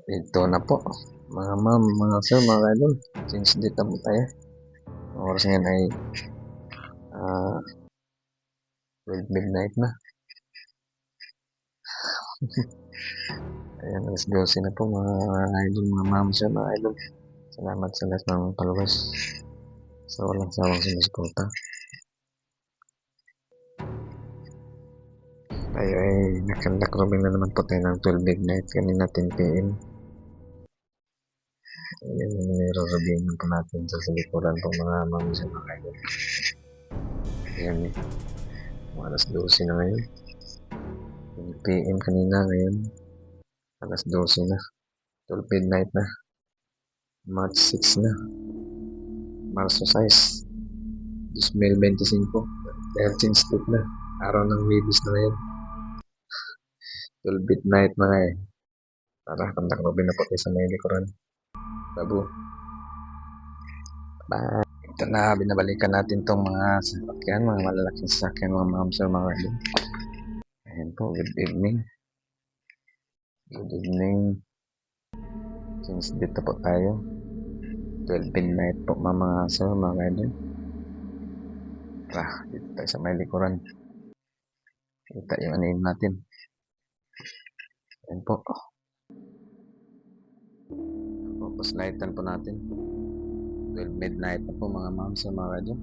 Ito na po, mga ma'am, mga sir, mga idol. Change date na po tayo. Ang oras ngayon ay 12 midnight na. Ayan, alas 12 na po mga idol, mga ma'am, sir, mga idol. Salamat sa lahat ng followers sa walang sawang sumusuporta. Tayo ay nakandak robin na naman po tayo ng 12 midnight. Kanina 10 PM. Ayan, nire-review po natin sa likuran po mga ma'am, sir, mga idol. Ayan, alas 12 na ngayon. 10 PM kanina, ngayon alas 12 na. 12 midnight na. March 6 na. Marso 6. 2025. 13th state na. Araw ng Webis na ngayon. 12 midnight mga eh. Tara, kandak robin na po tayo sa may likuran. Babu. Bye. Ito na, binabalikan natin tong mga sasakyan, mga malalaking sasakyan, mga ma'am sir, mga idol. Ayan po, good evening. Good evening. Since dito po tayo. 12 midnight po mga sir, mga idol. Tara, dito tayo sa may likuran. Kita yung ano natin. Ayan po. Focus lightan po natin. 12 midnight na po mga ma'am sa mga radyo.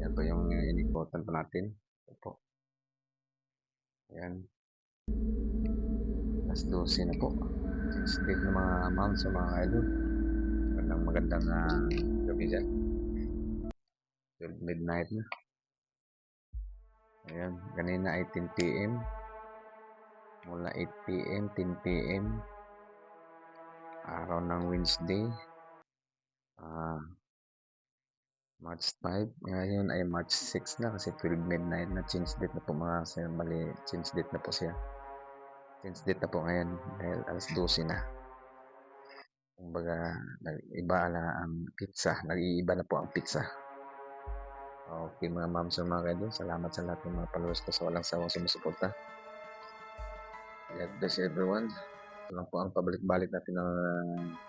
Yan po yung inikotan po natin. Ito po. Ayan. Alas 12 na po. Speed ng mga ma'am sa mga idol. Magandang gabi dyan. 12 midnight na. Ayan. Kanina ay 10 PM. Mula 8 PM, 10 PM. Araw ng Wednesday. March 5. Ngayon ay March 6 na kasi 12 midnight na. Change date na po mga sir. Mali, change date na po siya. Change date na po ngayon dahil alas 12 na. Kumbaga, nag-iba na ang pizza. Nag-iiba na po ang pizza. Okay mga ma'am sir, mga idol. Salamat sa lahat ng mga followers ko sa walang sawang sumusuporta. God bless everyone. Ito lang po ang pabalik-balik natin ng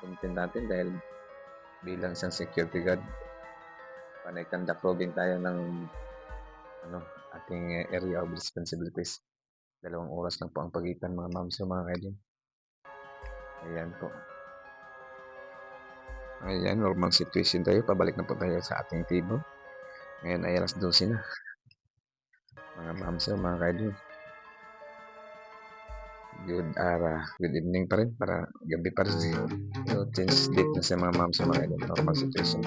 content natin dahil bilang isang security guard, panay-conduct roving tayo ng ating area of responsibilities. 2 oras lang po ang pagitan mga ma'am sir, mga idol. Ayan po. Ayan, normal situation tayo. Pabalik na po tayo sa ating table. Ngayon ay alas 12 na. Mga ma'am sir, mga idol. Good evening pa rin. Para gabi pa rin. So, change date na sa mga ma'am sir, mga idol. Normal situation.